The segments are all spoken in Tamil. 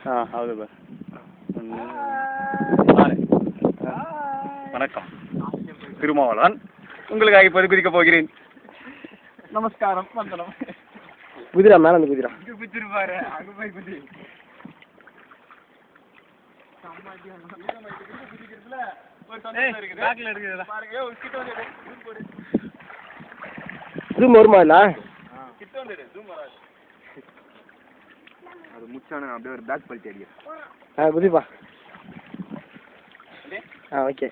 ಹೌದು ಬಾ. வணக்கம், திருமாவளவன் உங்களுக்காக இப்போது குதிக்க போகிறேன். நமஸ்காரம், வந்தனம். குதிரா மேலே வந்து குதிரா குதிச்சிருப்பாரு, அங்கே போய் குதி. ஜூம் வருமா இல்லை? அது முச்சானு அப்படியே ஒரு பேக் பல்ட்டி அடிக்கிறேன். குதிப்பா. ஓகே.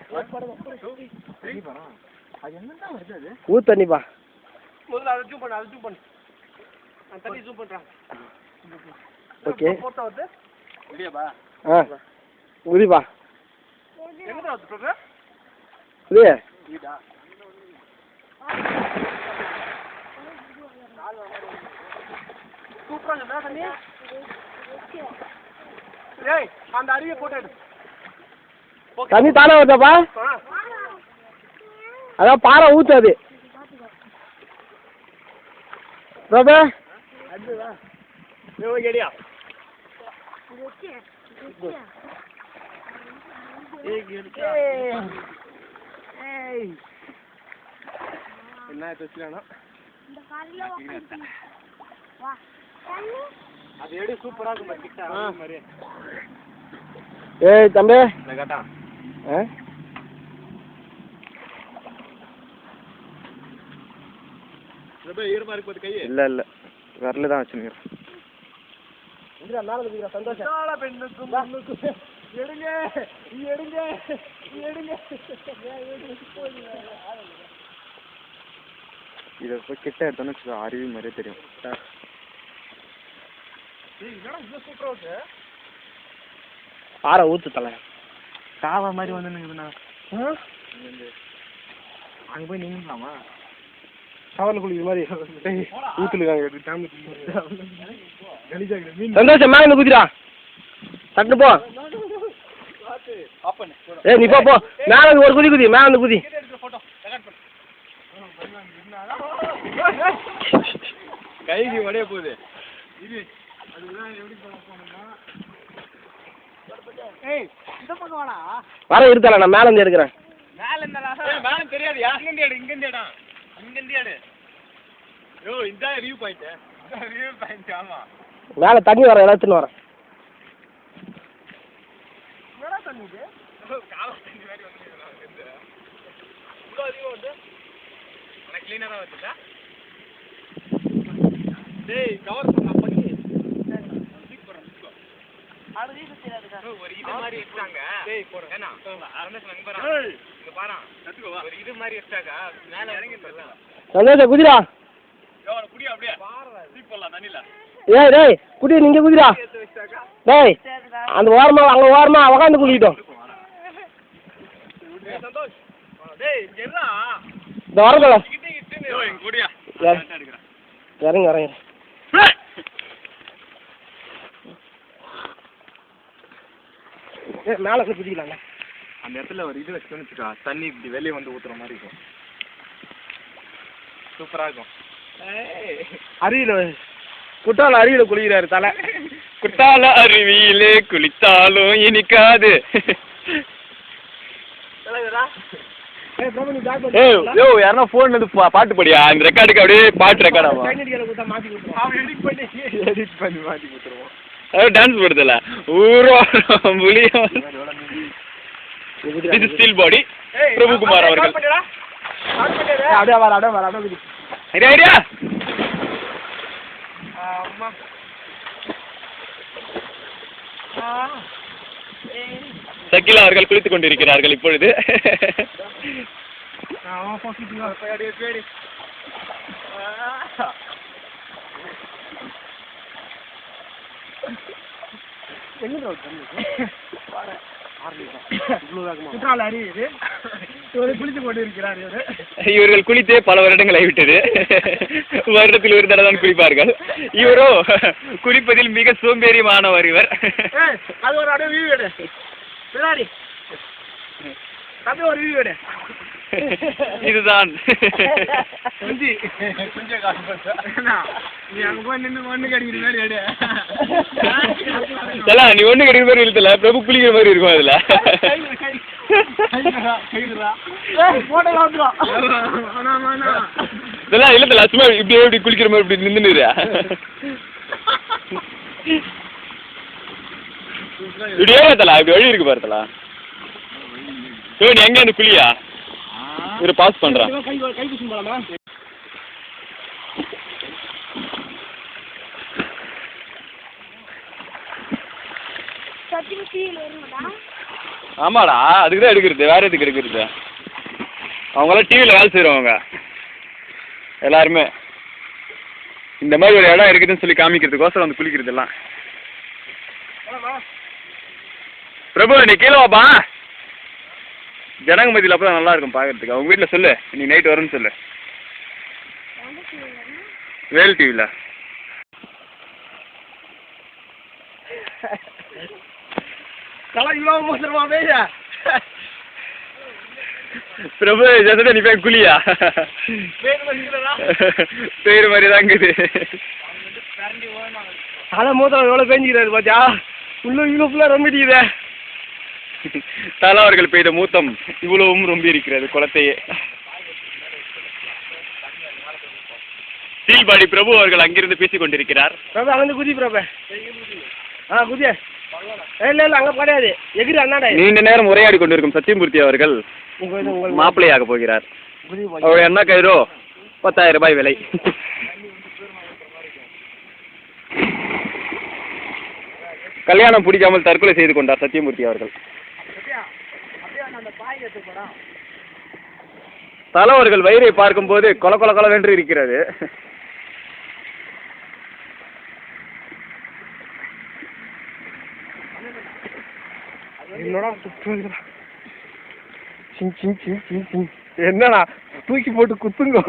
ஊத்து தண்ணிப்பா. முதல்ல அதை ஜூம் பண்ணு, அதை ஜூம் பண்ணு. அந்த தண்ணி ஜூம் பண்ணுறான். ஓகே. போட்டோ வந்து இல்லையாப்பா? குதிப்பா. எங்கே தான் வந்து சொல்கிறேன்? குதி. வீடா? சூப்பராக தண்ணி. ஏய், அந்த அருவியை போட்டோ எடு. தண்ணி தானே வருதாப்பா? அதான் பாறை ஊற்றாது. ரோபே கேடியா? என்ன பேசுறானா? அது எடு, சூப்பரா இருக்கும் கிட்ட மாதிரி. ஏய் தம்பி, நான் கேட்டா ஈரமா இருக்கு கையே. இல்லை இல்லை, வரல தான் வச்சுருக்கேன். சந்தோஷம். எடுங்க, எடுங்க, எடுங்க. இதை போய் கிட்ட எடுத்தோன்னு வச்சுக்கோ, அருவி மாதிரியே தெரியும். பாறை ஊத்து தலை காவா மாதிரி வந்து நின்றுண்ணா. அங்கே போய் நின்றுலாமா? கவர்ல குளிக்கிற மாதிரி ஊத்துலுக்காங்க. சந்தோஷம், மேலே இருந்து குதிரா. சட்டு போ. ஏய் நீ போ, மேலே இருந்து ஒரு குதி குதி, மேலே இருந்து குதி. கைக்கு உடைய போகுது. வர இருத்தல, நான் மேலே இருந்து எடுக்கிறேன். மேல தெரியாதுயா, இங்க எடு, இங்க எடு, இங்க எடு. யோ, இந்த ரிவ்யூ பாயிண்ட், ரிவ்யூ பாயிண்ட். ஆமா, மேலே தண்ணி வர எல்லாத்துன்னு வரேன். என்னடா தண்ணி இது? காவா தண்ணி மாதிரி வந்து இவ்வளோ அதிகம் வந்து எனக்கு கிளீனராக வச்சுட்டா. டேய் கவர் பண்ண பண்ணி ஒரு இது மாதிரி வச்சாங்க. டேய் போறேன் ஏன்னா இங்க பாரு, ஒரு இது மாதிரி வச்சாங்க, மேலே இறங்கிட்டு சந்தோஷம் குதிரா. குடி அப்படியே சீப் போடலாம் தண்ணியில. ஏய் டேய் குடி, நீங்க குதிரா. டேய் அந்த ஓரமா, அங்கே ஓரமா உக்காந்து குளிக்கிட்டோம். சந்தோஷ், டேய் என்ன இந்த வரல குடியா இறங்க இறங்க. மேலே வந்து குதிக்கலாங்க. அந்த இடத்துல ஒரு இது வச்சுன்னு வச்சுக்கா, தண்ணி இப்படி வெளியே வந்து ஊற்றுற மாதிரி இருக்கும். சூப்பராக இருக்கும். அருவியில் குட்டால அருவியில் குளிக்கிறாரு தலை. குட்டால அருவியிலே குளித்தாலும் இனிக்காது. யாருன்னா போன் வந்து பாட்டு படியா, இந்த ரெக்கார்டுக்கு அப்படியே பாட்டு ரெக்கார்ட் ஆகும். எடிட் பண்ணி மாற்றி கொடுத்துருவோம். அதாவது டான்ஸ் போடுதல ஊரோ புளியோ. இது ஸ்டீல் பாடி பிரபுகுமார் அவர்கள். அப்படியே வர அப்படியே வர அப்படியே ஐடியா. சகிலா அவர்கள் குளித்துக் கொண்டிருக்கிறார்கள் இப்பொழுது. இவர்கள் குளித்தே பல வருடங்கள் ஆகிவிட்டது. வருடத்தில் ஒரு தடவை தான் குளிப்பார்கள். இவரோ குளிப்பதில் மிக சோம்பேறிமானவர் இவர். அது ஒரு அப்படியே வியூ எடு. பின்னாடி அப்படியே ஒரு வியூ எடு. இதுதான். நீ ஒண்ணு கிடைக்கிற மாதிரி இழுத்தல, பிரபு குளிக்கிற மாதிரி இருக்கும் அதுல. இதெல்லாம் இல்லத்தல, சும்மா இப்படி எப்படி குளிக்கிற மாதிரி இப்படி நின்றுயா. இப்படி ஏத்தலா, இப்படி வழி இருக்கு பாருத்தலா. நீ எங்க இருந்து குளியா இரு, பாஸ் பண்றான். ஆமாடா, அதுக்குதான் எடுக்கிறது, வேற எதுக்கு எடுக்கிறது? அவங்களாம் டிவியில் வேலை செய்கிறவங்க எல்லாருமே இந்த மாதிரி ஒரு இடம் இருக்குதுன்னு சொல்லி காமிக்கிறதுக்கோசரம் வந்து குளிக்கிறது எல்லாம். பிரபு நீ கீழே வாப்பா, ஜனங்க மத்தியில் அப்போ நல்லா இருக்கும் பார்க்கறதுக்கு. அவங்க வீட்டில் சொல்லு நீ நைட் வரும்னு சொல்லு. வேல் டிவியில் பிரபு ஜசட நீ போய் குளியா? பேரு மாதிரி தாங்குது. அதான் மூத்தம் எவ்வளோ பேஞ்சிக்கிறாரு பாத்தியா, உள்ள இவ்வளோ ஃபுல்லாக ரொம்பிடிக்குதே. தலா அவர்கள் பெய்த மூத்தம் இவ்வளவும் ரொம்ப இருக்கிறது குளத்தையே. சீல்பாடி பிரபு அவர்கள் அங்கிருந்து பேசிக் கொண்டிருக்கிறார். பிரபு அங்கிருந்து குதி பிரபு. குதிய இல்லை இல்லை, அங்கே கிடையாது, எகிரி அண்ணாடா. நீண்ட நேரம் உரையாடி கொண்டிருக்கும் சத்தியமூர்த்தி அவர்கள் மாப்பிள்ளையாக போகிறார். அவருடைய அண்ணா கயிறோ 10,000 ரூபாய் விலை. கல்யாணம் பிடிக்காமல் தற்கொலை செய்து கொண்டார் சத்தியமூர்த்தி அவர்கள். தலைவர்கள் வயிறை பார்க்கும்போது கொல கொல கொலவென்று இருக்கிறது. என்னடா தூக்கி போட்டு குத்துங்க.